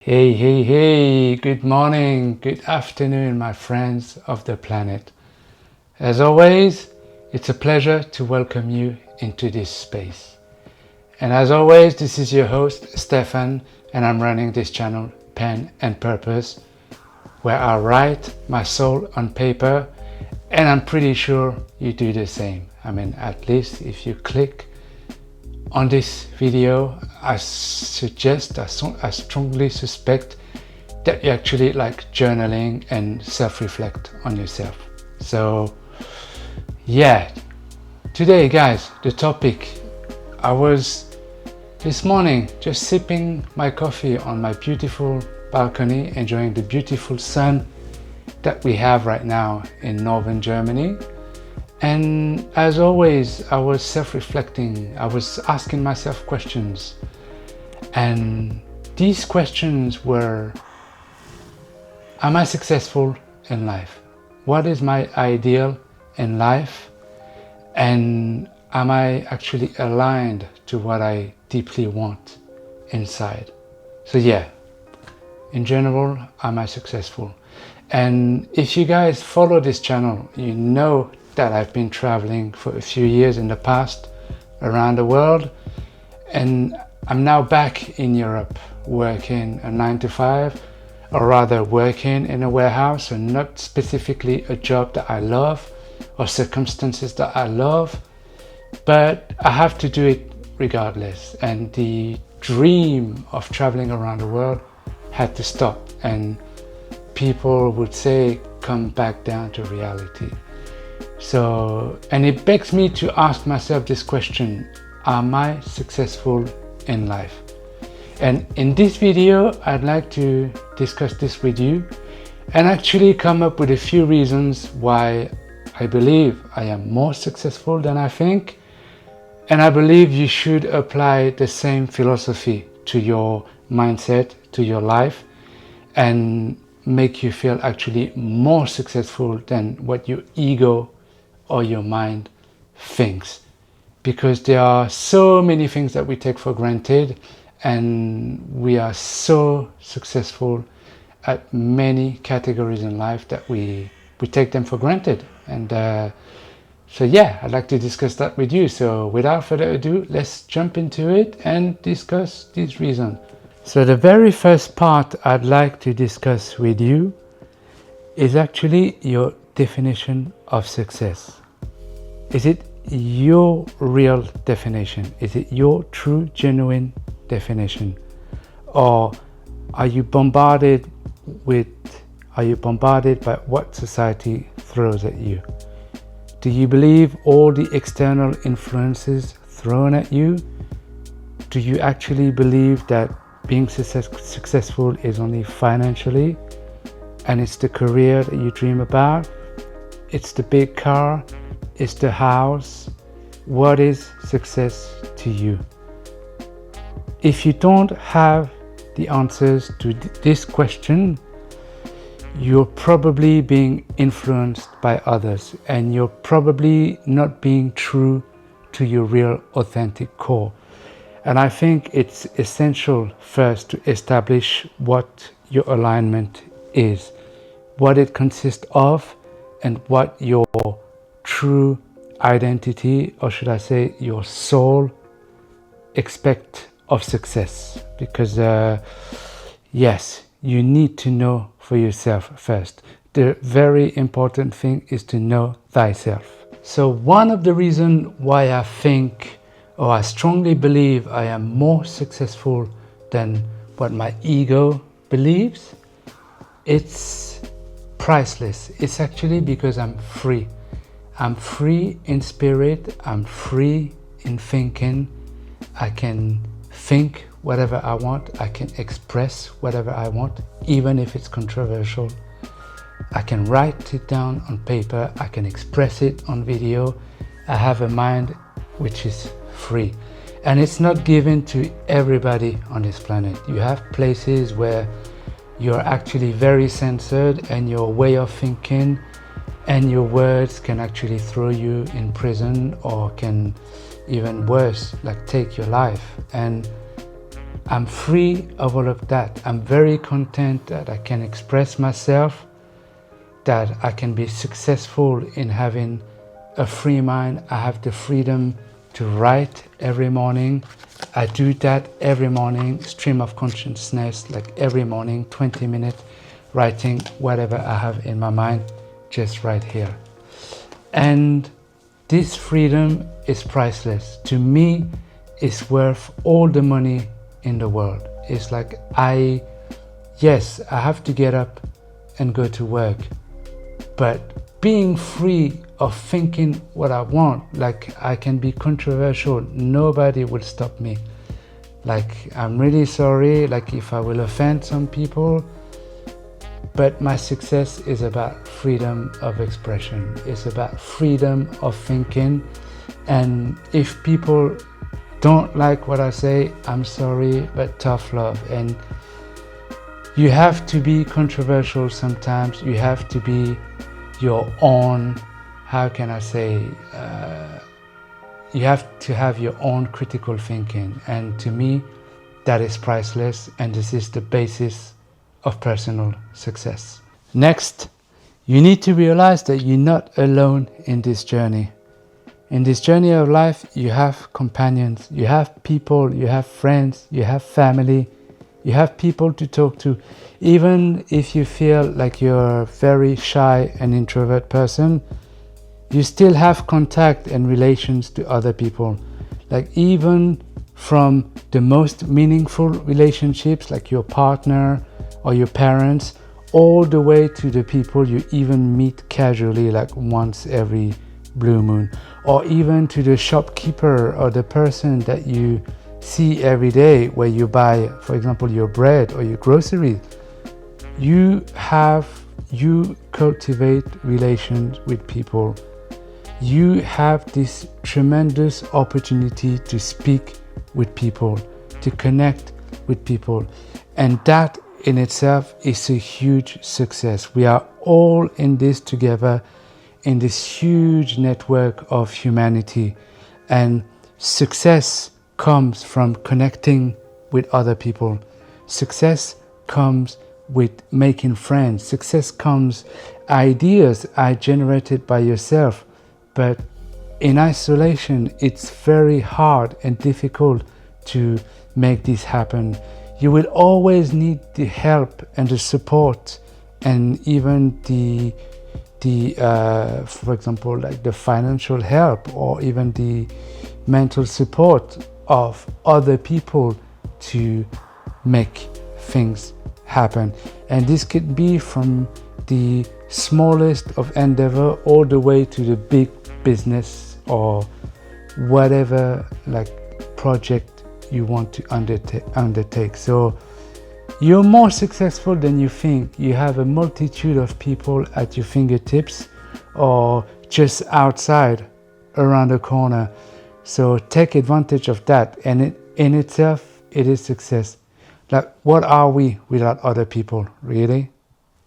Hey, hey, hey, good morning, good afternoon, my friends of the planet. As always, it's a pleasure to welcome you into this space. And as always, this is your host, Stefan, and I'm running this channel, Pen and Purpose, where I write my soul on paper, and I'm pretty sure you do the same. At least if you click on this video, I strongly suspect that you actually like journaling and self-reflect on yourself. So yeah, today guys, the topic, I was this morning just sipping my coffee on my beautiful balcony, enjoying the beautiful sun that we have right now in northern Germany. And as always, I was self-reflecting. I was asking myself questions. And these questions were, am I successful in life? What is my ideal in life? And am I actually aligned to what I deeply want inside? So yeah, in general, am I successful? And if you guys follow this channel, you know that I've been traveling for a few years in the past around the world, and I'm now back in Europe working a 9-to-5, or rather working in a warehouse, and not specifically a job that I love or circumstances that I love, but I have to do it regardless. And the dream of traveling around the world had to stop, and people would say come back down to reality. So, and it begs me to ask myself this question: am I successful in life? And in this video, I'd like to discuss this with you and actually come up with a few reasons why I believe I am more successful than I think. And I believe you should apply the same philosophy to your mindset, to your life, and make you feel actually more successful than what your ego or your mind thinks. Because there are so many things that we take for granted, and we are so successful at many categories in life that we take them for granted. And so yeah, I'd like to discuss that with you. So without further ado, let's jump into it and discuss these reasons. So the very first part I'd like to discuss with you is actually your definition of success. Is it your real definition? Is it your true, genuine definition? Or are you bombarded by what society throws at you? Do you believe all the external influences thrown at you? Do you actually believe that being successful is only financially, and it's the career that you dream about? It's the big car? It's the house? What is success to you? If you don't have the answers to this question, you're probably being influenced by others, and you're probably not being true to your real authentic core. And I think it's essential first to establish what your alignment is, what it consists of, and what your true identity, or should I say your soul, expect of success. Because yes, you need to know for yourself first. The very important thing is to know thyself. So one of the reasons why I think, or I strongly believe, I am more successful than what my ego believes, it's priceless. It's actually because I'm free. I'm free in spirit. I'm free in thinking. I can think whatever I want. I can express whatever I want, even if it's controversial. I can write it down on paper. I can express it on video. I have a mind which is free. And it's not given to everybody on this planet. You have places where you're actually very censored, and your way of thinking and your words can actually throw you in prison, or can even worse, like take your life. And I'm free of all of that. I'm very content that I can express myself, that I can be successful in having a free mind. I have the freedom to write every morning. I do that every morning, stream of consciousness, like every morning, 20 minutes, writing whatever I have in my mind, just right here. And this freedom is priceless. To me, it's worth all the money in the world. It's like yes, I have to get up and go to work, but being free of thinking what I want, like I can be controversial, nobody will stop me. Like, I'm really sorry, like if I will offend some people, but my success is about freedom of expression. It's about freedom of thinking. And if people don't like what I say, I'm sorry, but tough love. And you have to be controversial sometimes. You have to be your own, how can I say, you have to have your own critical thinking. And to me, that is priceless. And this is the basis of personal success. Next, you need to realize that you're not alone in this journey. In this journey of life, you have companions, you have people, you have friends, you have family, you have people to talk to. Even if you feel like you're a very shy and introvert person, you still have contact and relations to other people. Like, even from the most meaningful relationships, like your partner or your parents, all the way to the people you even meet casually, like once every blue moon, or even to the shopkeeper or the person that you see every day where you buy, for example, your bread or your groceries. You cultivate relations with people. You have this tremendous opportunity to speak with people, to connect with people. And that in itself is a huge success. We are all in this together, in this huge network of humanity. And success comes from connecting with other people. Success comes with making friends. Success comes, ideas are generated by yourself, but in isolation, it's very hard and difficult to make this happen. You will always need the help and the support, and even the for example, like the financial help or even the mental support of other people to make things happen. And this could be from the smallest of endeavor all the way to the big business or whatever like project you want to undertake. So you're more successful than you think. You have a multitude of people at your fingertips or just outside around the corner. So take advantage of that. And in itself, it is success. Like, what are we without other people, really?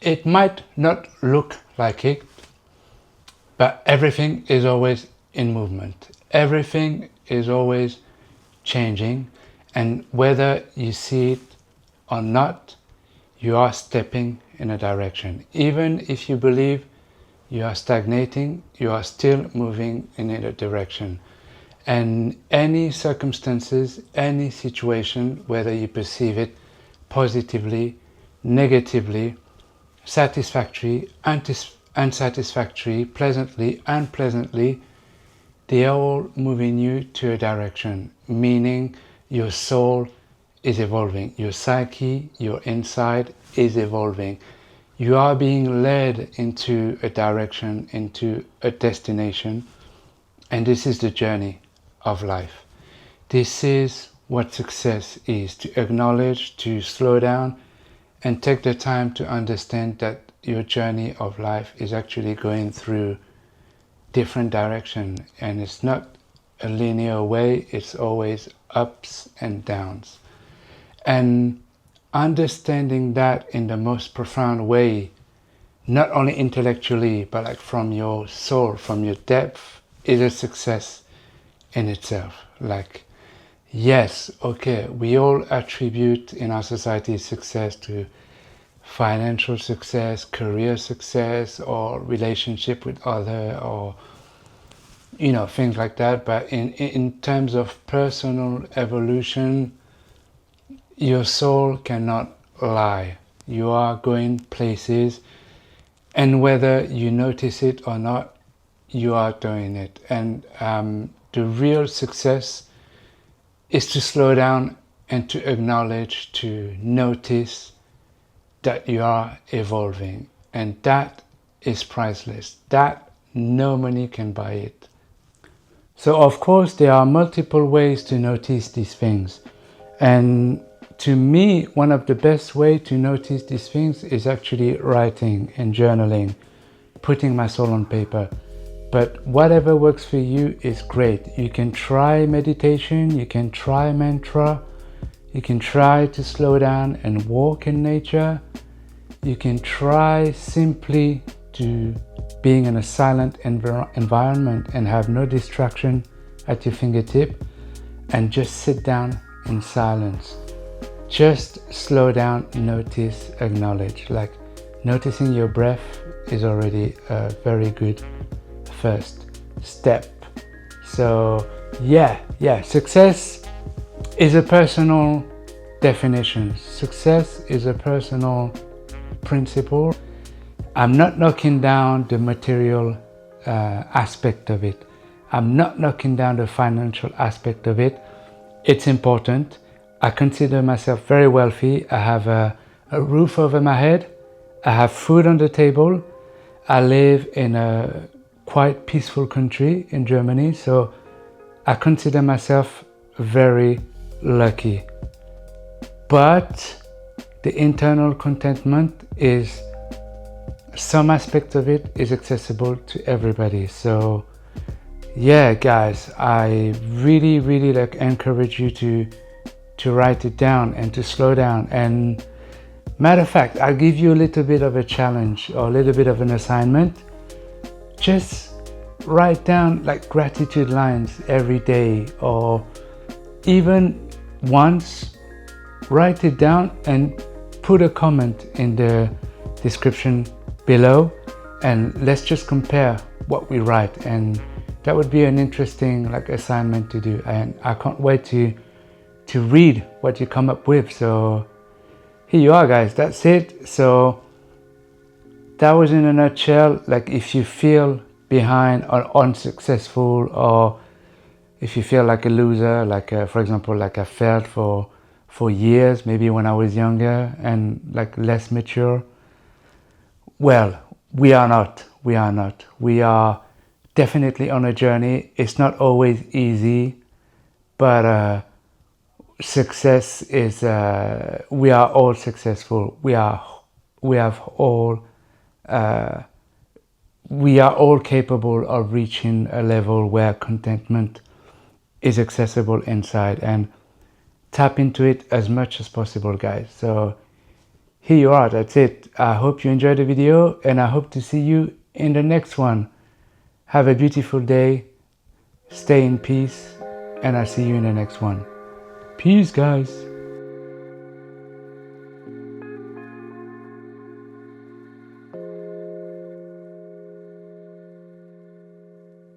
It might not look like it, but everything is always in movement. Everything is always changing. And whether you see it or not, you are stepping in a direction. Even if you believe you are stagnating, you are still moving in a direction. And any circumstances, any situation, whether you perceive it positively, negatively, satisfactory, unsatisfactory, pleasantly, unpleasantly, they are all moving you to a direction, meaning your soul is evolving, your psyche, your inside is evolving. You are being led into a direction, into a destination, and this is the journey of life. This is what success is, to acknowledge, to slow down, and take the time to understand that your journey of life is actually going through different directions, and it's not a linear way, it's always ups and downs. And understanding that in the most profound way, not only intellectually, but like from your soul, from your depth, is a success in itself. Like, Yes, okay, we all attribute in our society success to financial success, career success, or relationship with other, or things like that. But in terms of personal evolution, your soul cannot lie. You are going places, and whether you notice it or not, you are doing it. And the real success is to slow down and to acknowledge, to notice that you are evolving. And that is priceless. That no money can buy it. So of course there are multiple ways to notice these things. And to me, one of the best ways to notice these things is actually writing and journaling, putting my soul on paper. But whatever works for you is great. You can try meditation, you can try mantra, you can try to slow down and walk in nature. You can try simply to being in a silent environment and have no distraction at your fingertip and just sit down in silence. Just slow down, notice, acknowledge. Like noticing your breath is already a very good first step. So yeah, success is a personal definition. Success is a personal principle. I'm not knocking down the material aspect of it. I'm not knocking down the financial aspect of it. It's important. I consider myself very wealthy. I have a roof over my head. I have food on the table. I live in a quite peaceful country in Germany, so I consider myself very lucky. But the internal contentment is, some aspect of it is accessible to everybody. So yeah, guys, I really encourage you to write it down and to slow down. And matter of fact, I'll give you a little bit of a challenge or a little bit of an assignment. Just write down like gratitude lines every day, or even once, write it down and put a comment in the description below, and let's just compare what we write. And that would be an interesting like assignment to do, and I can't wait to read what you come up with. So here you are, guys, that's it. So that was in a nutshell. Like if you feel behind or unsuccessful, or if you feel like a loser, like for example, like I felt for years, maybe when I was younger and like less mature. Well, we are not. We are definitely on a journey. It's not always easy, but success is, we are all successful. We are all capable of reaching a level where contentment is accessible inside, and tap into it as much as possible, guys. So here you are, that's it. I hope you enjoyed the video, and I hope to see you in the next one. Have a beautiful day, stay in peace, and I'll see you in the next one. Peace, guys.